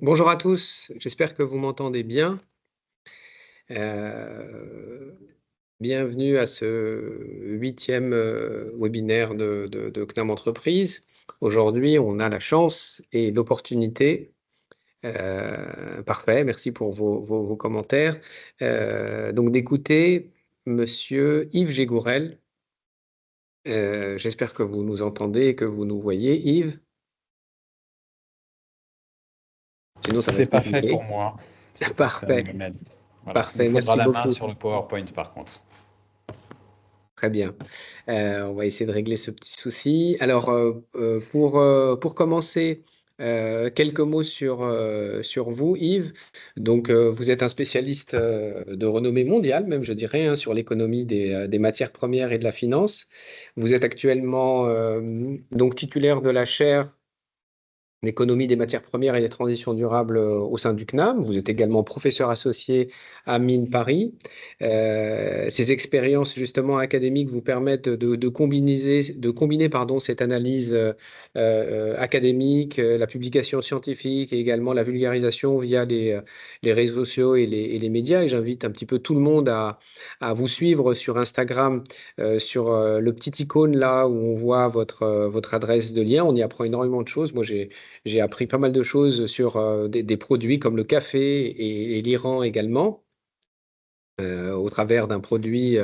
Bonjour à tous, j'espère que vous m'entendez bien. Euh, Bienvenue à ce 8e webinaire de CNAM Entreprise. Aujourd'hui, on a la chance et l'opportunité, parfait, merci pour vos commentaires, donc d'écouter Monsieur Yves Gégourel. J'espère que vous nous entendez et que vous nous voyez, Yves. Sinon, ça va C'est être pas fait compliqué. pour moi. C'est pas fait, Parfait, Mohamed. Voilà. Il me parfait, faudra merci la main beaucoup. sur le PowerPoint, par contre. Très bien. On va essayer de régler ce petit souci. Alors, pour commencer, quelques mots sur vous, Yves. Donc, vous êtes un spécialiste de renommée mondiale, même je dirais, hein, sur l'économie des matières premières et de la finance. Vous êtes actuellement donc titulaire de la chaire l'économie des matières premières et des transitions durables au sein du CNAM. Vous êtes également professeur associé à Mines Paris. Ces expériences justement académiques vous permettent de combiner pardon, cette analyse académique, la publication scientifique et également la vulgarisation via les réseaux sociaux et les médias. Et j'invite un petit peu tout le monde à vous suivre sur Instagram, sur le petit icône là où on voit votre adresse de lien. On y apprend énormément de choses. Moi, j'ai appris pas mal de choses sur des produits comme le café et l'Iran également, au travers d'un produit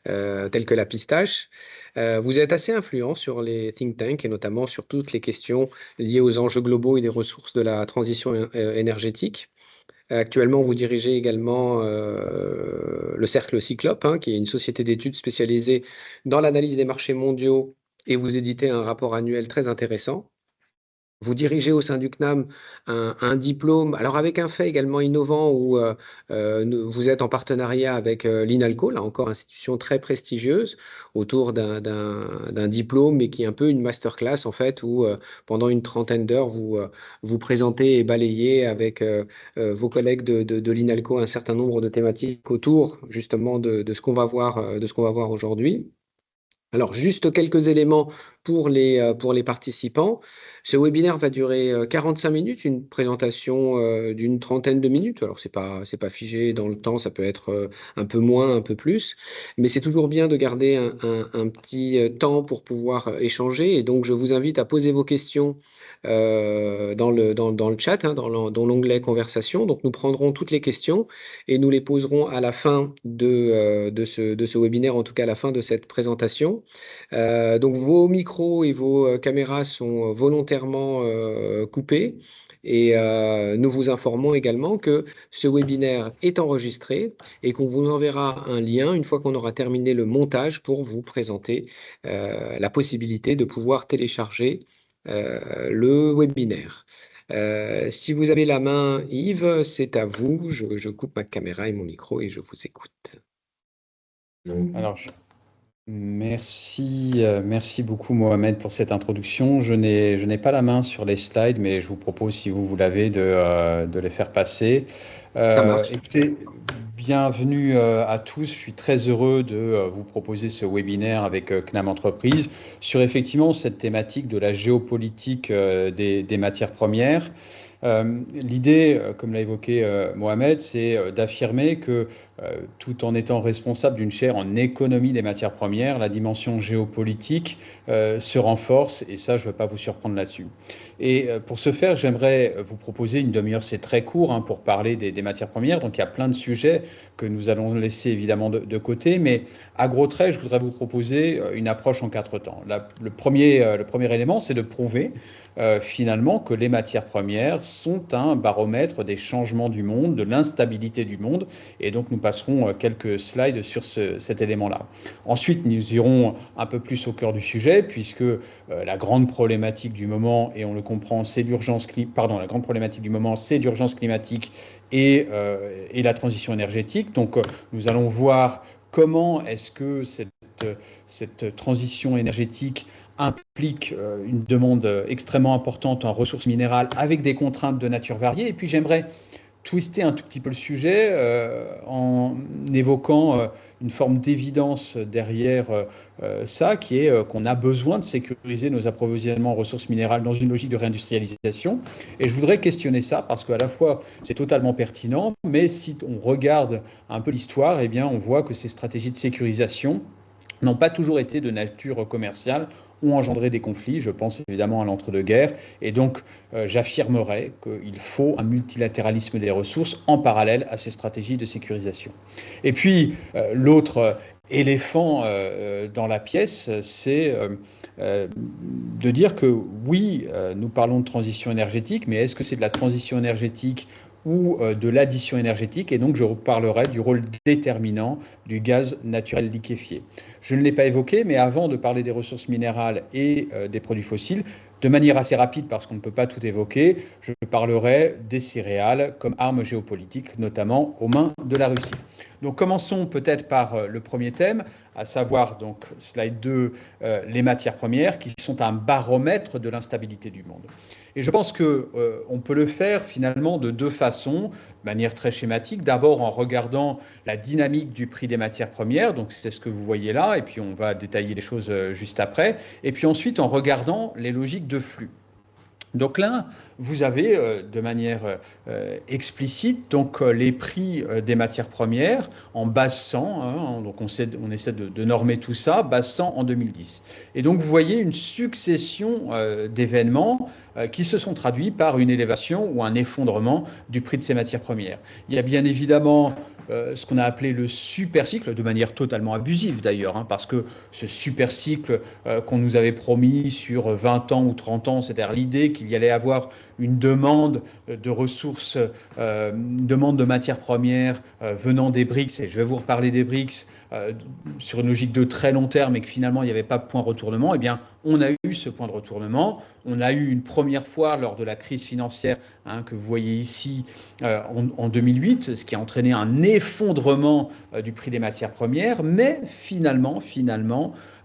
tel que la pistache. Vous êtes assez influent sur les think tanks et notamment sur toutes les questions liées aux enjeux globaux et des ressources de la transition énergétique. Actuellement, vous dirigez également le Cercle Cyclope, hein, qui est une société d'études spécialisée dans l'analyse des marchés mondiaux, et vous éditez un rapport annuel très intéressant. Vous dirigez au sein du CNAM un diplôme, alors avec un fait également innovant où vous êtes en partenariat avec l'INALCO, là encore institution très prestigieuse, autour d'un diplôme, mais qui est un peu une masterclass en fait, où pendant une trentaine d'heures, vous présentez et balayez avec vos collègues de l'INALCO un certain nombre de thématiques autour justement de ce qu'on va voir, de ce qu'on va voir aujourd'hui. Alors, juste quelques éléments pour les participants. Ce webinaire va durer 45 minutes, une présentation d'une trentaine de minutes. Alors, c'est pas figé dans le temps, ça peut être un peu moins, un peu plus, mais c'est toujours bien de garder un petit temps pour pouvoir échanger. Et donc, je vous invite à poser vos questions dans le chat, hein, dans l'onglet conversation. Donc, nous prendrons toutes les questions et nous les poserons à la fin de ce webinaire, en tout cas à la fin de cette présentation. Donc vos micros et vos caméras sont volontairement coupés. Et nous vous informons également que ce webinaire est enregistré et qu'on vous enverra un lien une fois qu'on aura terminé le montage pour vous présenter la possibilité de pouvoir télécharger le webinaire. Si vous avez la main, Yves, c'est à vous. Je coupe ma caméra et mon micro et je vous écoute. Alors, merci beaucoup, Mohamed, pour cette introduction. Je n'ai pas la main sur les slides, mais je vous propose, si vous l'avez, de les faire passer. Ça marche. Écoutez, bienvenue à tous. Je suis très heureux de vous proposer ce webinaire avec CNAM Entreprise sur effectivement cette thématique de la géopolitique des matières premières. L'idée, comme l'a évoqué Mohamed, c'est d'affirmer que tout en étant responsable d'une chaire en économie des matières premières, la dimension géopolitique se renforce, et ça, je ne veux pas vous surprendre là-dessus. Et pour ce faire, j'aimerais vous proposer une demi-heure, c'est très court, hein, pour parler des matières premières. Donc il y a plein de sujets que nous allons laisser évidemment de côté, mais à gros traits, je voudrais vous proposer une approche en 4 temps. Le premier élément, c'est de prouver finalement que les matières premières sont un baromètre des changements du monde, de l'instabilité du monde, et donc nous passerons quelques slides sur cet élément-là. Ensuite, nous irons un peu plus au cœur du sujet, puisque la grande problématique du moment, et on le comprend, c'est la grande problématique du moment, c'est l'urgence climatique et la transition énergétique. Donc nous allons voir comment est-ce que cette transition énergétique implique une demande extrêmement importante en ressources minérales avec des contraintes de nature variée. Et puis j'aimerais twister un tout petit peu le sujet en évoquant une forme d'évidence derrière ça, qui est qu'on a besoin de sécuriser nos approvisionnements en ressources minérales dans une logique de réindustrialisation. Et je voudrais questionner ça parce qu'à la fois c'est totalement pertinent, mais si on regarde un peu l'histoire, eh bien on voit que ces stratégies de sécurisation n'ont pas toujours été de nature commerciale, ont engendré des conflits, je pense évidemment à l'entre-deux-guerres, et donc j'affirmerais qu'il faut un multilatéralisme des ressources en parallèle à ces stratégies de sécurisation. Et puis l'autre éléphant dans la pièce, c'est de dire que oui, nous parlons de transition énergétique, mais est-ce que c'est de la transition énergétique ou de l'addition énergétique? Et donc je parlerai du rôle déterminant du gaz naturel liquéfié. Je ne l'ai pas évoqué, mais avant de parler des ressources minérales et des produits fossiles, de manière assez rapide, parce qu'on ne peut pas tout évoquer, je parlerai des céréales comme arme géopolitique, notamment aux mains de la Russie. Donc commençons peut-être par le premier thème, à savoir, donc slide 2, les matières premières, qui sont un baromètre de l'instabilité du monde. Et je pense qu'on peut le faire finalement de deux façons, de manière très schématique. D'abord en regardant la dynamique du prix des matières premières, donc c'est ce que vous voyez là, et puis on va détailler les choses juste après. Et puis ensuite en regardant les logiques de flux. Donc là, vous avez de manière explicite donc, les prix des matières premières en base 100, hein, donc on essaie de normer tout ça, base 100 en 2010. Et donc vous voyez une succession d'événements qui se sont traduits par une élévation ou un effondrement du prix de ces matières premières. Il y a bien évidemment ce qu'on a appelé le super cycle, de manière totalement abusive d'ailleurs, hein, parce que ce super cycle qu'on nous avait promis sur 20 ans ou 30 ans, c'est-à-dire l'idée qu'il y allait avoir une demande de ressources, une demande de matières premières venant des BRICS, et je vais vous reparler des BRICS sur une logique de très long terme et que finalement il n'y avait pas de point de retournement, eh bien on a eu ce point de retournement. On a eu une première fois lors de la crise financière hein, que vous voyez ici en 2008, ce qui a entraîné un effondrement du prix des matières premières, mais finalement,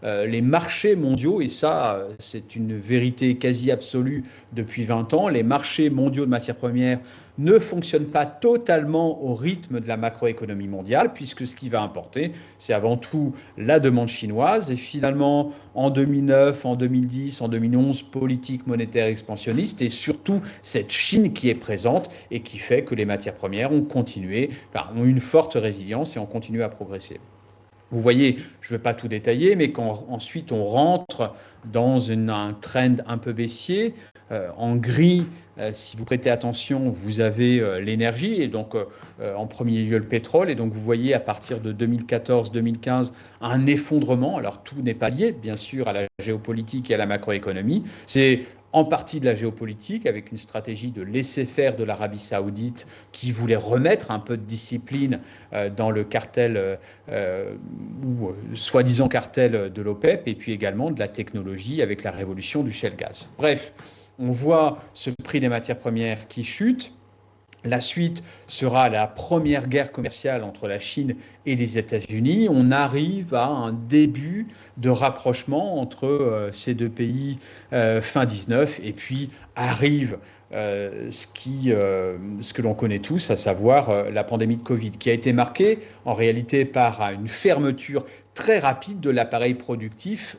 les marchés mondiaux, et ça c'est une vérité quasi absolue depuis 20 ans, les marchés mondiaux de matières premières ne fonctionnent pas totalement au rythme de la macroéconomie mondiale, puisque ce qui va importer, c'est avant tout la demande chinoise. Et finalement, en 2009, en 2010, en 2011, politique monétaire expansionniste, et surtout cette Chine qui est présente et qui fait que les matières premières ont continué, ont une forte résilience et ont continué à progresser. Vous voyez, je ne vais pas tout détailler, mais quand ensuite on rentre dans un trend un peu baissier, en gris, si vous prêtez attention, vous avez l'énergie, et donc en premier lieu le pétrole, et donc vous voyez à partir de 2014-2015 un effondrement. Alors tout n'est pas lié, bien sûr, à la géopolitique et à la macroéconomie. C'est en partie de la géopolitique, avec une stratégie de laisser-faire de l'Arabie saoudite qui voulait remettre un peu de discipline dans le cartel ou soi-disant cartel de l'OPEP, et puis également de la technologie avec la révolution du shale gas. Bref, on voit ce prix des matières premières qui chute. La suite sera la première guerre commerciale entre la Chine et les États-Unis. On arrive à un début de rapprochement entre ces deux pays fin 19, et puis arrive ce que l'on connaît tous, à savoir la pandémie de Covid, qui a été marquée en réalité par une fermeture très rapide de l'appareil productif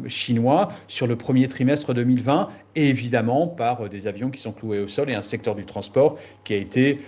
chinois sur le premier trimestre 2020, et évidemment par des avions qui sont cloués au sol et un secteur du transport qui a été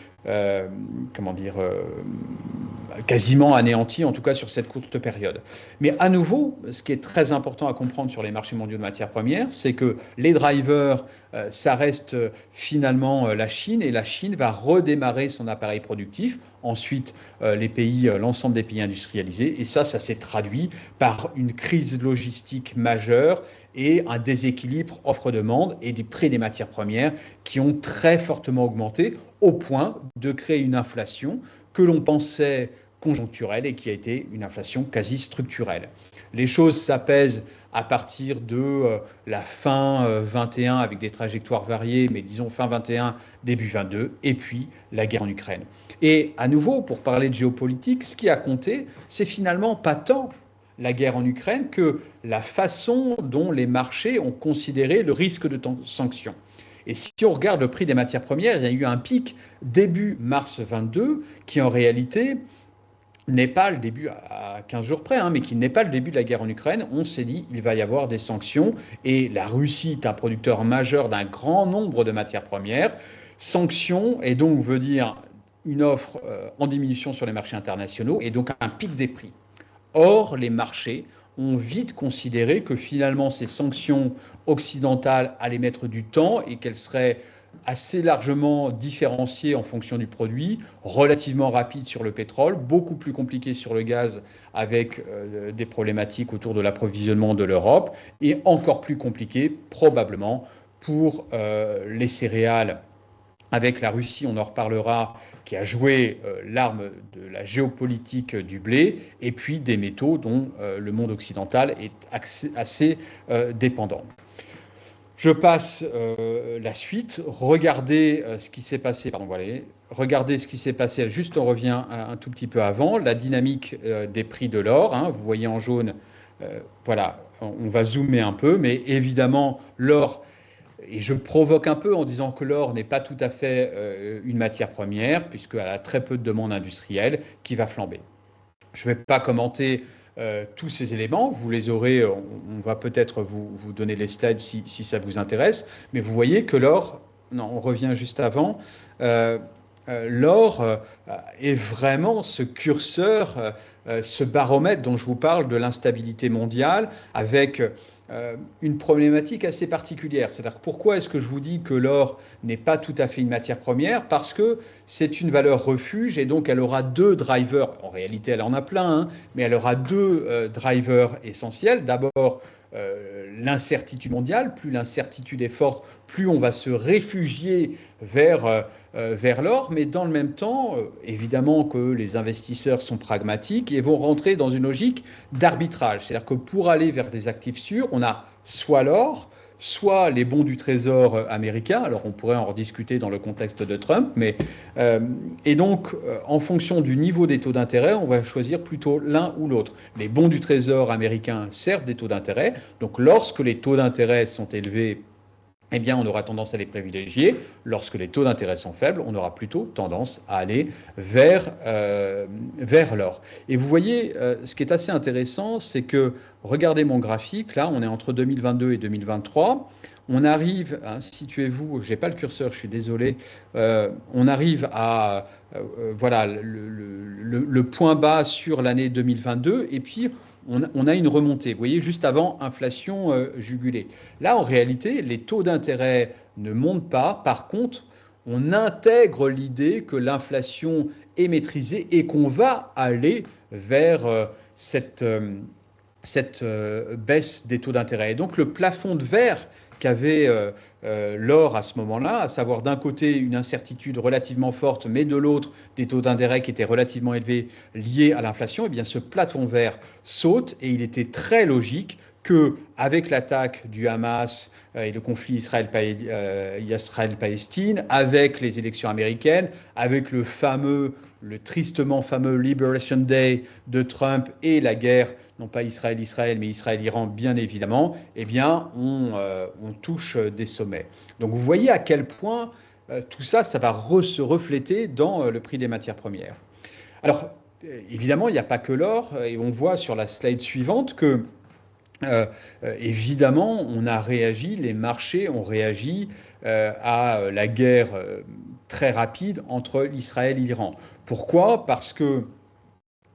quasiment anéanti, en tout cas sur cette courte période. Mais à nouveau, ce qui est très important à comprendre sur les marchés mondiaux de matières premières, c'est que les drivers, ça reste finalement la Chine, et la Chine va redémarrer son appareil productif. Ensuite, l'ensemble des pays industrialisés, et ça s'est traduit par une crise logistique majeure et un déséquilibre offre-demande et des prix des matières premières qui ont très fortement augmenté au point de créer une inflation que l'on pensait conjoncturelle et qui a été une inflation quasi structurelle. Les choses s'apaisent à partir de la fin 21 avec des trajectoires variées, mais disons fin 21, début 22, et puis la guerre en Ukraine. Et à nouveau, pour parler de géopolitique, ce qui a compté, c'est finalement pas tant la guerre en Ukraine que la façon dont les marchés ont considéré le risque de sanctions. Et si on regarde le prix des matières premières, il y a eu un pic début mars 22 qui en réalité n'est pas le début à 15 jours près, mais qui n'est pas le début de la guerre en Ukraine. On s'est dit il va y avoir des sanctions et la Russie est un producteur majeur d'un grand nombre de matières premières. Sanctions, et donc veut dire une offre en diminution sur les marchés internationaux et donc un pic des prix. Or, les marchés ont vite considéré que finalement ces sanctions occidentales allaient mettre du temps et qu'elles seraient assez largement différenciées en fonction du produit, relativement rapides sur le pétrole, beaucoup plus compliquées sur le gaz avec des problématiques autour de l'approvisionnement de l'Europe et encore plus compliquées probablement pour les céréales avec la Russie, on en reparlera, qui a joué l'arme de la géopolitique du blé, et puis des métaux dont le monde occidental est assez dépendant. Je passe la suite. Regardez ce qui s'est passé. Regardez ce qui s'est passé. Juste, on revient un tout petit peu avant. La dynamique des prix de l'or. Vous voyez en jaune. Voilà, on va zoomer un peu, mais évidemment, l'or. Et je provoque un peu en disant que l'or n'est pas tout à fait une matière première, puisqu'elle a très peu de demande industrielle qui va flamber. Je ne vais pas commenter tous ces éléments, vous les aurez, on va peut-être vous donner les slides si ça vous intéresse, mais vous voyez que l'or, non, on revient juste avant, l'or est vraiment ce curseur, ce baromètre dont je vous parle de l'instabilité mondiale, avec une problématique assez particulière. C'est-à-dire pourquoi est-ce que je vous dis que l'or n'est pas tout à fait une matière première? Parce que c'est une valeur refuge et donc elle aura deux drivers. En réalité, elle en a plein, mais elle aura deux drivers essentiels. D'abord, l'incertitude mondiale. Plus l'incertitude est forte, plus on va se réfugier vers l'or, mais dans le même temps, évidemment que les investisseurs sont pragmatiques et vont rentrer dans une logique d'arbitrage. C'est-à-dire que pour aller vers des actifs sûrs, on a soit l'or, soit les bons du Trésor américain. Alors on pourrait en rediscuter dans le contexte de Trump, mais et donc en fonction du niveau des taux d'intérêt, on va choisir plutôt l'un ou l'autre. Les bons du Trésor américain servent des taux d'intérêt, donc lorsque les taux d'intérêt sont élevés, eh bien, on aura tendance à les privilégier. Lorsque les taux d'intérêt sont faibles, on aura plutôt tendance à aller vers l'or. Et vous voyez, ce qui est assez intéressant, c'est que, regardez mon graphique, là, on est entre 2022 et 2023. On arrive, situez-vous, je n'ai pas le curseur, je suis désolé, on arrive à voilà, le point bas sur l'année 2022, et puis on a une remontée. Vous voyez, juste avant, inflation jugulée. Là, en réalité, les taux d'intérêt ne montent pas. Par contre, on intègre l'idée que l'inflation est maîtrisée et qu'on va aller vers cette baisse des taux d'intérêt. Et donc, le plafond de verre qu'avait l'or à ce moment-là, à savoir d'un côté une incertitude relativement forte, mais de l'autre des taux d'intérêt qui étaient relativement élevés liés à l'inflation, eh bien ce plafond vert saute et il était très logique que, avec l'attaque du Hamas et le conflit Israël-Palestine, avec les élections américaines, avec le tristement fameux Liberation Day de Trump et la guerre, non pas Israël-Israël, mais Israël-Iran, bien évidemment, eh bien, on touche des sommets. Donc, vous voyez à quel point tout ça, ça va se refléter dans le prix des matières premières. Alors, évidemment, il n'y a pas que l'or, et on voit sur la slide suivante que évidemment, on a réagi, les marchés ont réagi à la guerre très rapide entre Israël et l'Iran. Pourquoi? Parce que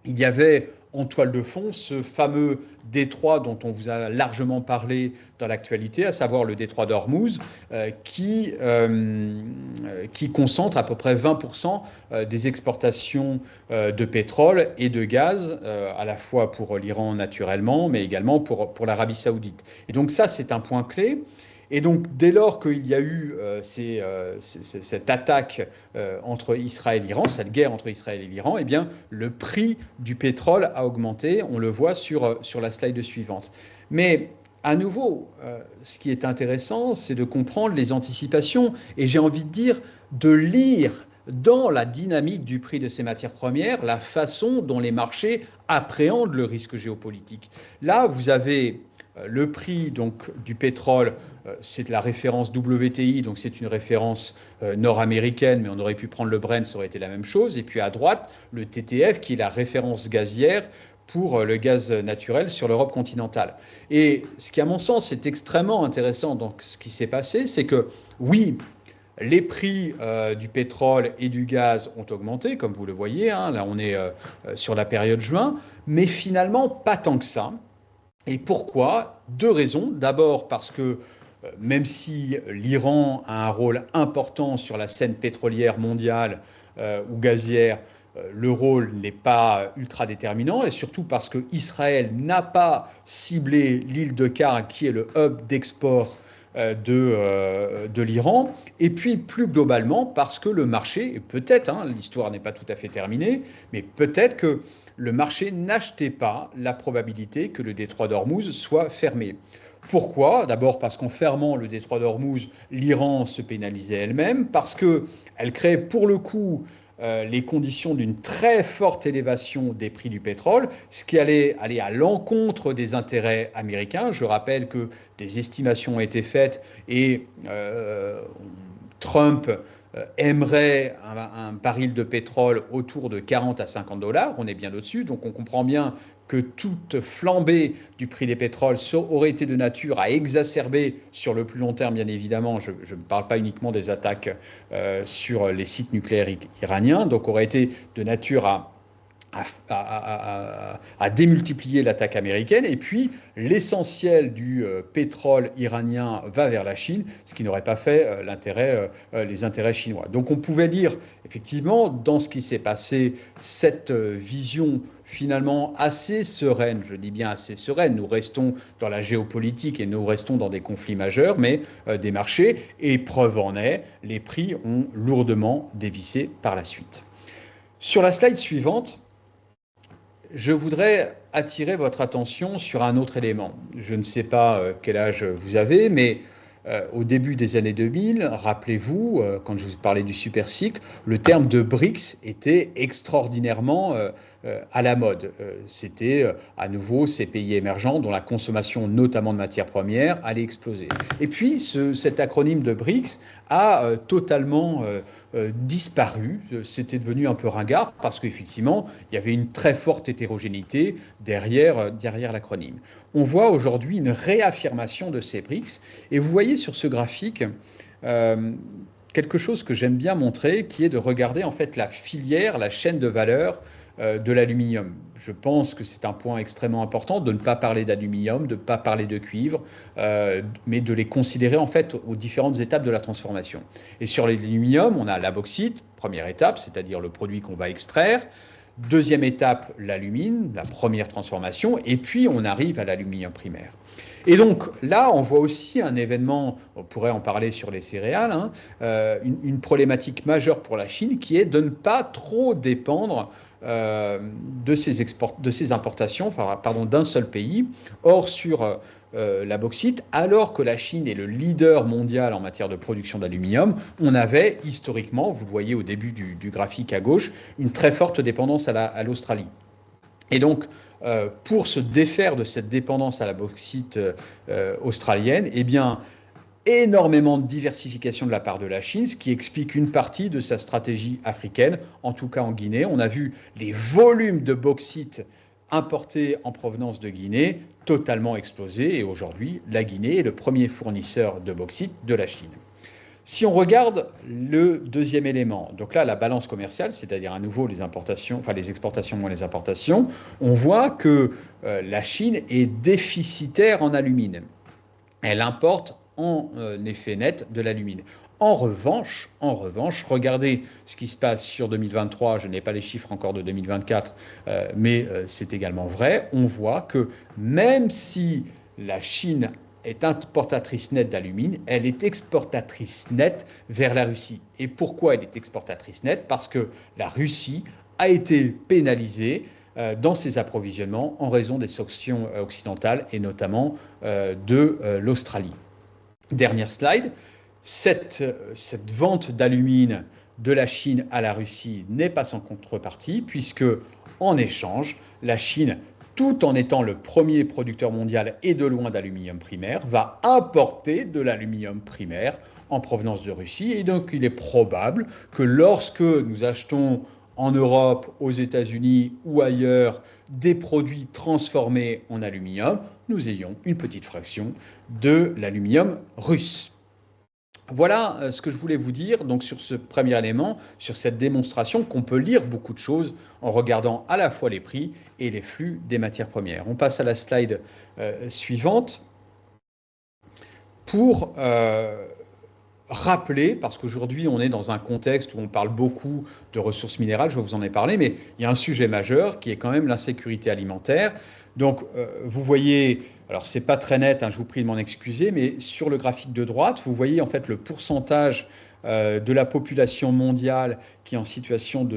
il y avait en toile de fond ce fameux détroit dont on vous a largement parlé dans l'actualité, à savoir le détroit d'Ormuz, qui concentre à peu près 20% des exportations de pétrole et de gaz, à la fois pour l'Iran naturellement, mais également pour l'Arabie saoudite. Et donc ça, c'est un point clé. Et donc, dès lors qu'il y a eu cette attaque entre Israël et l'Iran, cette guerre entre Israël et l'Iran, eh bien, le prix du pétrole a augmenté. On le voit sur la slide suivante. Mais à nouveau, ce qui est intéressant, c'est de comprendre les anticipations. Et j'ai envie de dire, de lire dans la dynamique du prix de ces matières premières la façon dont les marchés appréhendent le risque géopolitique. Là, vous avez le prix donc, du pétrole c'est la référence WTI, donc c'est une référence nord-américaine, mais on aurait pu prendre le Brent, ça aurait été la même chose. Et puis à droite, le TTF, qui est la référence gazière pour le gaz naturel sur l'Europe continentale. Et ce qui, à mon sens, est extrêmement intéressant dans ce qui s'est passé, c'est que, oui, les prix du pétrole et du gaz ont augmenté, comme vous le voyez, hein, là on est sur la période juin, mais finalement pas tant que ça. Et pourquoi? Deux raisons. D'abord parce que même si l'Iran a un rôle important sur la scène pétrolière mondiale ou gazière, le rôle n'est pas ultra déterminant, et surtout parce que Israël n'a pas ciblé l'île de Karg, qui est le hub d'export de l'Iran, et puis plus globalement parce que le marché, et peut-être, hein, l'histoire n'est pas tout à fait terminée, mais peut-être que le marché n'achetait pas la probabilité que le détroit d'Ormuz soit fermé. Pourquoi? D'abord parce qu'en fermant le détroit d'Ormuz, l'Iran se pénalisait elle-même, parce qu'elle crée pour le coup les conditions d'une très forte élévation des prix du pétrole, ce qui allait aller à l'encontre des intérêts américains. Je rappelle que des estimations ont été faites et Trump aimerait un baril de pétrole autour de 40 à 50 $. On est bien au-dessus, donc on comprend bien que toute flambée du prix des pétroles aurait été de nature à exacerber sur le plus long terme, bien évidemment, je ne parle pas uniquement des attaques sur les sites nucléaires iraniens, donc aurait été de nature à démultiplier l'attaque américaine. Et puis, l'essentiel du pétrole iranien va vers la Chine, ce qui n'aurait pas fait les intérêts chinois. Donc, on pouvait dire, effectivement, dans ce qui s'est passé, cette vision finalement assez sereine, je dis bien assez sereine, nous restons dans la géopolitique et nous restons dans des conflits majeurs, mais des marchés, et preuve en est, les prix ont lourdement dévissé par la suite. Sur la slide suivante, je voudrais attirer votre attention sur un autre élément. Je ne sais pas quel âge vous avez, mais au début des années 2000, rappelez-vous, quand je vous parlais du super cycle, le terme de BRICS était extraordinairement à la mode. C'était à nouveau ces pays émergents dont la consommation, notamment de matières premières, allait exploser. Et puis cet acronyme de BRICS a totalement disparu. C'était devenu un peu ringard parce qu'effectivement, il y avait une très forte hétérogénéité derrière l'acronyme. On voit aujourd'hui une réaffirmation de ces BRICS. Et vous voyez sur ce graphique quelque chose que j'aime bien montrer, qui est de regarder en fait la filière, la chaîne de valeur de l'aluminium. Je pense que c'est un point extrêmement important de ne pas parler d'aluminium, de ne pas parler de cuivre, mais de les considérer en fait aux différentes étapes de la transformation. Et sur l'aluminium, on a la bauxite, première étape, c'est-à-dire le produit qu'on va extraire. Deuxième étape, l'alumine, la première transformation, et puis on arrive à l'aluminium primaire. Et donc là, on voit aussi un événement, on pourrait en parler sur les céréales, hein, une problématique majeure pour la Chine qui est de ne pas trop dépendre de ces importations d'un seul pays. Or, sur la bauxite, alors que la Chine est le leader mondial en matière de production d'aluminium, on avait historiquement, vous le voyez au début du graphique à gauche, une très forte dépendance à l'Australie. Et donc, pour se défaire de cette dépendance à la bauxite australienne, eh bien, énormément de diversification de la part de la Chine, ce qui explique une partie de sa stratégie africaine, en tout cas en Guinée. On a vu les volumes de bauxite importés en provenance de Guinée totalement exploser, et aujourd'hui, la Guinée est le premier fournisseur de bauxite de la Chine. Si on regarde le deuxième élément, donc là, la balance commerciale, c'est-à-dire à nouveau les exportations moins les importations, on voit que la Chine est déficitaire en alumine. Elle importe en effet net de l'alumine. En revanche, regardez ce qui se passe sur 2023, je n'ai pas les chiffres encore de 2024, mais c'est également vrai, on voit que même si la Chine est importatrice nette d'alumine, elle est exportatrice nette vers la Russie. Et pourquoi elle est exportatrice nette? Parce que la Russie a été pénalisée dans ses approvisionnements en raison des sanctions occidentales et notamment de l'Australie. Dernière slide, cette vente d'alumine de la Chine à la Russie n'est pas sans contrepartie puisque, en échange, la Chine tout en étant le premier producteur mondial et de loin d'aluminium primaire, va importer de l'aluminium primaire en provenance de Russie. Et donc, il est probable que lorsque nous achetons en Europe, aux États-Unis ou ailleurs des produits transformés en aluminium, nous ayons une petite fraction de l'aluminium russe. Voilà ce que je voulais vous dire donc sur ce premier élément, sur cette démonstration qu'on peut lire beaucoup de choses en regardant à la fois les prix et les flux des matières premières. On passe à la slide suivante pour rappeler, parce qu'aujourd'hui on est dans un contexte où on parle beaucoup de ressources minérales, je vais vous en ai parlé, mais il y a un sujet majeur qui est quand même l'insécurité alimentaire. Donc vous voyez, alors c'est pas très net, hein, je vous prie de m'en excuser, mais sur le graphique de droite, vous voyez en fait le pourcentage de la population mondiale qui est en situation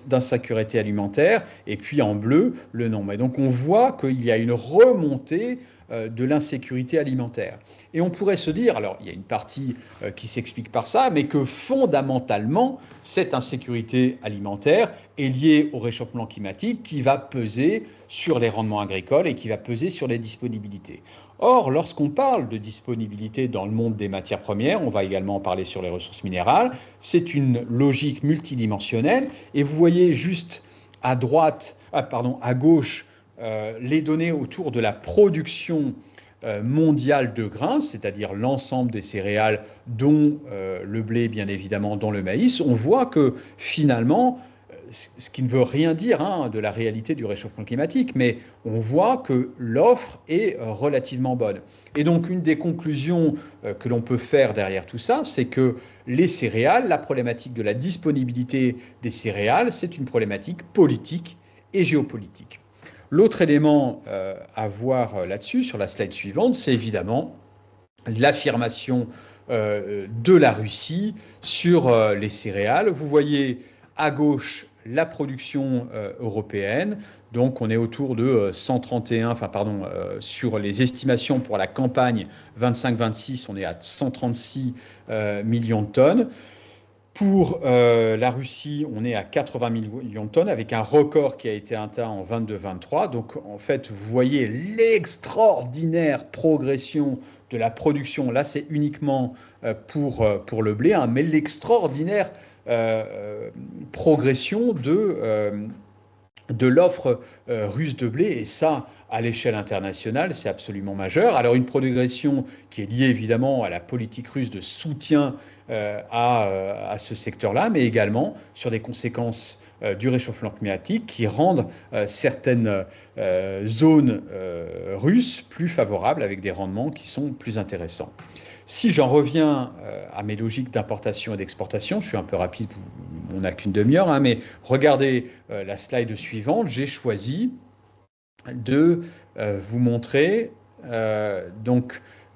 d'insécurité alimentaire, et puis en bleu, le nombre. Et donc on voit qu'il y a une remontée de l'insécurité alimentaire. Et on pourrait se dire, alors il y a une partie qui s'explique par ça, mais que fondamentalement, cette insécurité alimentaire est liée au réchauffement climatique qui va peser sur les rendements agricoles et qui va peser sur les disponibilités. Or, lorsqu'on parle de disponibilité dans le monde des matières premières, on va également en parler sur les ressources minérales, c'est une logique multidimensionnelle. Et vous voyez juste à gauche, les données autour de la production mondiale de grains, c'est-à-dire l'ensemble des céréales, dont le blé, bien évidemment, dont le maïs. On voit que finalement, ce qui ne veut rien dire de la réalité du réchauffement climatique, mais on voit que l'offre est relativement bonne. Et donc, une des conclusions que l'on peut faire derrière tout ça, c'est que les céréales, la problématique de la disponibilité des céréales, c'est une problématique politique et géopolitique. L'autre élément à voir là-dessus, sur la slide suivante, c'est évidemment l'affirmation de la Russie sur les céréales. Vous voyez à gauche la production européenne. Donc on est autour de 131, sur les estimations pour la campagne 25-26, on est à 136 millions de tonnes. Pour la Russie, on est à 80 millions de tonnes, avec un record qui a été atteint en 22-23. Donc, en fait, vous voyez l'extraordinaire progression de la production. Là, c'est uniquement pour le blé, mais l'extraordinaire progression de l'offre russe de blé. Et ça, à l'échelle internationale, c'est absolument majeur. Alors, une progression qui est liée évidemment à la politique russe de soutien à ce secteur-là, mais également sur des conséquences du réchauffement climatique qui rendent certaines zones russes plus favorables avec des rendements qui sont plus intéressants. Si j'en reviens à mes logiques d'importation et d'exportation, je suis un peu rapide, on n'a qu'une demi-heure, mais regardez la slide suivante, j'ai choisi de vous montrer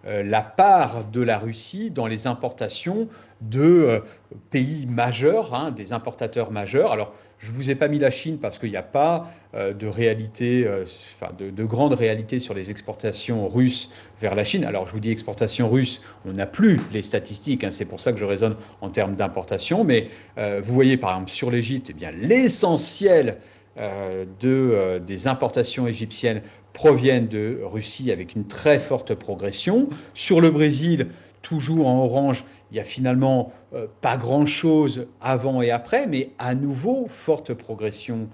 la part de la Russie dans les importations de pays majeurs, des importateurs majeurs. Alors, je ne vous ai pas mis la Chine parce qu'il n'y a pas de réalité, de grande réalité sur les exportations russes vers la Chine. Alors, je vous dis exportation russe, on n'a plus les statistiques, c'est pour ça que je raisonne en termes d'importation. Mais vous voyez, par exemple, sur l'Égypte, eh bien, l'essentiel des importations égyptiennes proviennent de Russie avec une très forte progression. Sur le Brésil, toujours en orange, il n'y a finalement pas grand-chose avant et après, mais à nouveau, forte progression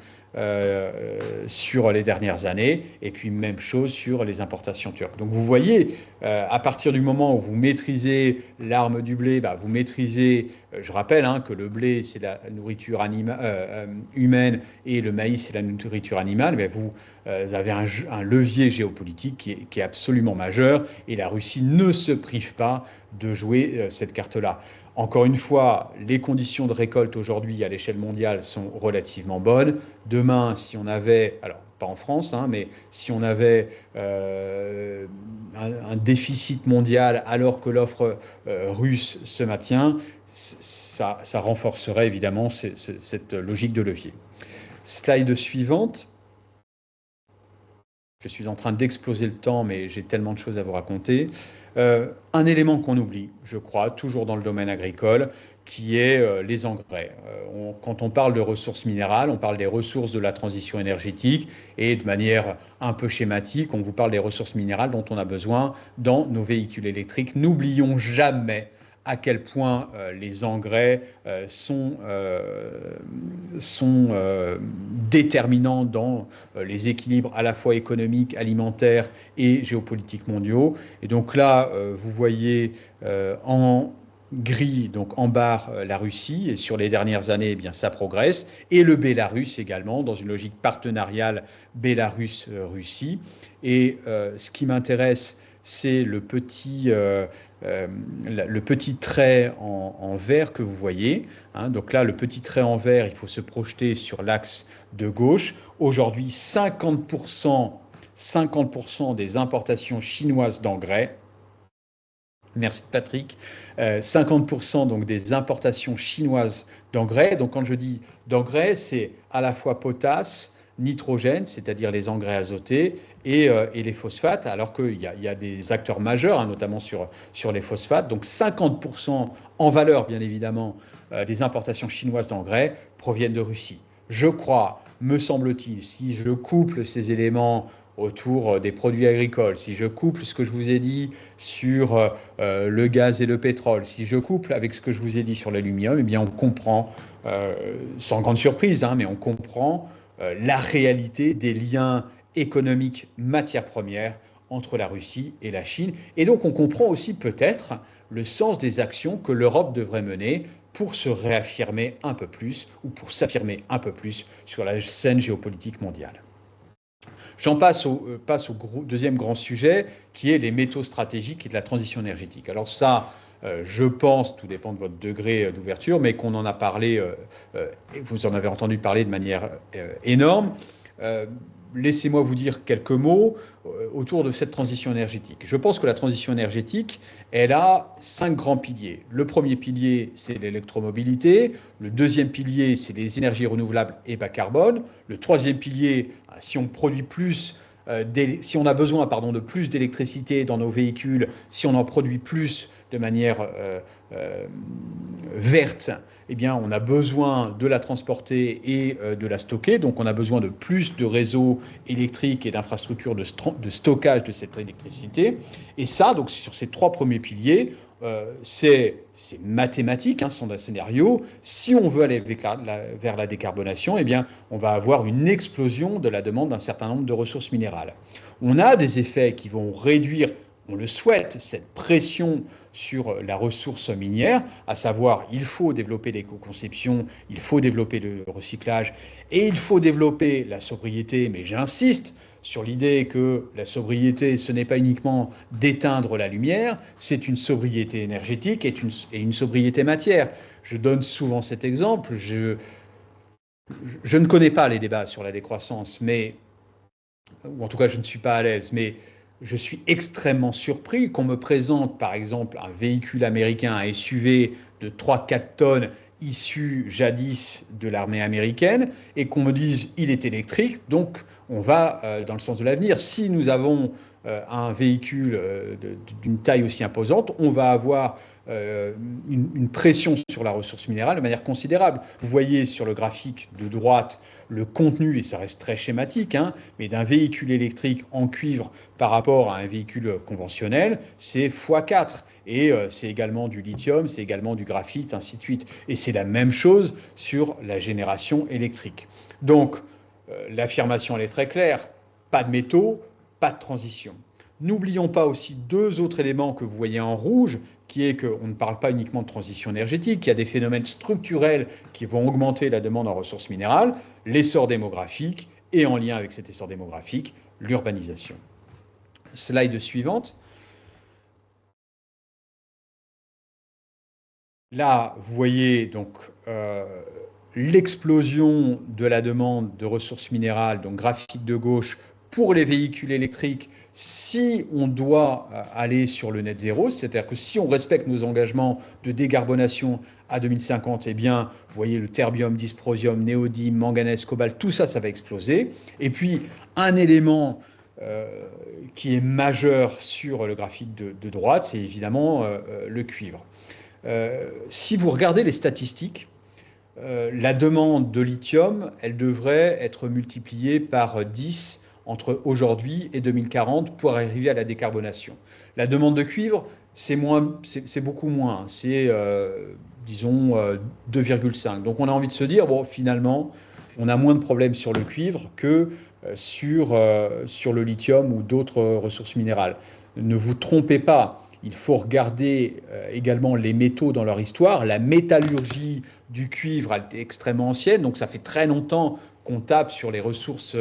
sur les dernières années, et puis même chose sur les importations turques. Donc vous voyez, à partir du moment où vous maîtrisez l'arme du blé, vous maîtrisez, je rappelle que le blé c'est la nourriture humaine et le maïs c'est la nourriture animale, mais vous avez un levier géopolitique qui est absolument majeur, et la Russie ne se prive pas de jouer cette carte-là. Encore une fois, les conditions de récolte aujourd'hui à l'échelle mondiale sont relativement bonnes. Demain, si on avait, alors pas en France, mais si on avait un déficit mondial alors que l'offre russe se maintient, ça renforcerait évidemment cette logique de levier. Slide suivante. Je suis en train d'exploser le temps, mais j'ai tellement de choses à vous raconter. Un élément qu'on oublie, je crois, toujours dans le domaine agricole, qui est les engrais. Quand on parle de ressources minérales, on parle des ressources de la transition énergétique et de manière un peu schématique, on vous parle des ressources minérales dont on a besoin dans nos véhicules électriques. N'oublions jamais à quel point les engrais sont déterminants dans les équilibres à la fois économiques, alimentaires et géopolitiques mondiaux. Et donc là, vous voyez en gris, donc en barre, la Russie, et sur les dernières années, eh bien, ça progresse, et le Bélarus également, dans une logique partenariale Bélarus-Russie. Et ce qui m'intéresse, c'est le petit trait en vert que vous voyez. Hein. Donc là, le petit trait en vert, il faut se projeter sur l'axe de gauche. Aujourd'hui, 50% des importations chinoises d'engrais. Merci Patrick. 50% donc des importations chinoises d'engrais. Donc quand je dis d'engrais, c'est à la fois potasse, nitrogène, c'est-à-dire les engrais azotés, et les phosphates, alors qu'il y a des acteurs majeurs, hein, notamment sur les phosphates. Donc 50% en valeur, bien évidemment, des importations chinoises d'engrais proviennent de Russie. Je crois, me semble-t-il, si je couple ces éléments autour des produits agricoles, si je couple ce que je vous ai dit sur le gaz et le pétrole, si je couple avec ce que je vous ai dit sur l'aluminium, eh bien on comprend, sans grande surprise, hein, mais on comprend la réalité des liens économiques matières premières entre la Russie et la Chine. Et donc on comprend aussi peut-être le sens des actions que l'Europe devrait mener pour se réaffirmer un peu plus ou pour s'affirmer un peu plus sur la scène géopolitique mondiale. J'en passe au deuxième grand sujet, qui est les métaux stratégiques et de la transition énergétique. Alors ça, je pense, tout dépend de votre degré d'ouverture, mais qu'on en a parlé, vous en avez entendu parler de manière énorme. Laissez-moi vous dire quelques mots autour de cette transition énergétique. Je pense que la transition énergétique, elle a 5 grands piliers. Le premier pilier, c'est l'électromobilité. Le deuxième pilier, c'est les énergies renouvelables et bas carbone. Le troisième pilier, si on produit plus, si on a besoin de plus d'électricité dans nos véhicules, si on en produit plus de manière verte, eh bien, on a besoin de la transporter et de la stocker. Donc, on a besoin de plus de réseaux électriques et d'infrastructures de stockage de cette électricité. Et ça, donc, sur ces 3 premiers piliers, c'est mathématique, hein, ce sont des scénarios. Si on veut aller vers la décarbonation, eh bien, on va avoir une explosion de la demande d'un certain nombre de ressources minérales. On a des effets qui vont réduire, on le souhaite, cette pression sur la ressource minière, à savoir il faut développer l'éco-conception, il faut développer le recyclage et il faut développer la sobriété, mais j'insiste sur l'idée que la sobriété, ce n'est pas uniquement d'éteindre la lumière, c'est une sobriété énergétique et une sobriété matière. Je donne souvent cet exemple, je ne connais pas les débats sur la décroissance, ou en tout cas je ne suis pas à l'aise, mais je suis extrêmement surpris qu'on me présente, par exemple, un véhicule américain, un SUV de 3-4 tonnes issu jadis de l'armée américaine et qu'on me dise il est électrique, donc on va dans le sens de l'avenir. Si nous avons un véhicule d'une taille aussi imposante, on va avoir une pression sur la ressource minérale de manière considérable. Vous voyez sur le graphique de droite le contenu, et ça reste très schématique, hein, mais d'un véhicule électrique en cuivre par rapport à un véhicule conventionnel, c'est x4. Et c'est également du lithium, c'est également du graphite, ainsi de suite. Et c'est la même chose sur la génération électrique. Donc, l'affirmation, elle est très claire. Pas de métaux, pas de transition. N'oublions pas aussi 2 autres éléments que vous voyez en rouge, qui est qu'on ne parle pas uniquement de transition énergétique, il y a des phénomènes structurels qui vont augmenter la demande en ressources minérales, l'essor démographique, et en lien avec cet essor démographique, l'urbanisation. Slide suivante. Là, vous voyez donc l'explosion de la demande de ressources minérales, donc graphique de gauche, pour les véhicules électriques, si on doit aller sur le net zéro, c'est-à-dire que si on respecte nos engagements de décarbonation à 2050, eh bien, vous voyez le terbium, dysprosium, néodyme, manganèse, cobalt, tout ça, ça va exploser. Et puis, un élément qui est majeur sur le graphique de droite, c'est évidemment le cuivre. Si vous regardez les statistiques, la demande de lithium, elle devrait être multipliée par 10 entre aujourd'hui et 2040 pour arriver à la décarbonation. La demande de cuivre, c'est beaucoup moins, c'est disons 2,5. Donc on a envie de se dire, bon, finalement, on a moins de problèmes sur le cuivre que sur le lithium ou d'autres ressources minérales. Ne vous trompez pas, il faut regarder également les métaux dans leur histoire. La métallurgie du cuivre, elle est extrêmement ancienne, donc ça fait très longtemps qu'on tape sur les ressources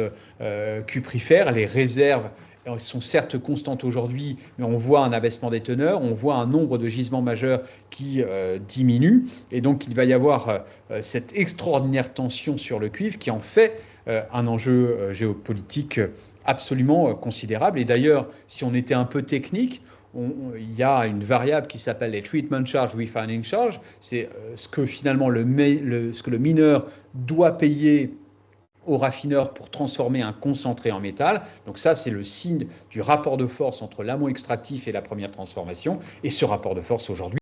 cuprifères, les réserves. Elles sont certes constantes aujourd'hui, mais on voit un abaissement des teneurs, on voit un nombre de gisements majeurs qui diminue. Et donc, il va y avoir cette extraordinaire tension sur le cuivre qui en fait un enjeu géopolitique absolument considérable. Et d'ailleurs, si on était un peu technique, il y a une variable qui s'appelle les treatment charge, refining charge. C'est ce que finalement ce que le mineur doit payer au raffineur pour transformer un concentré en métal. Donc ça, c'est le signe du rapport de force entre l'amont extractif et la première transformation. Et ce rapport de force aujourd'hui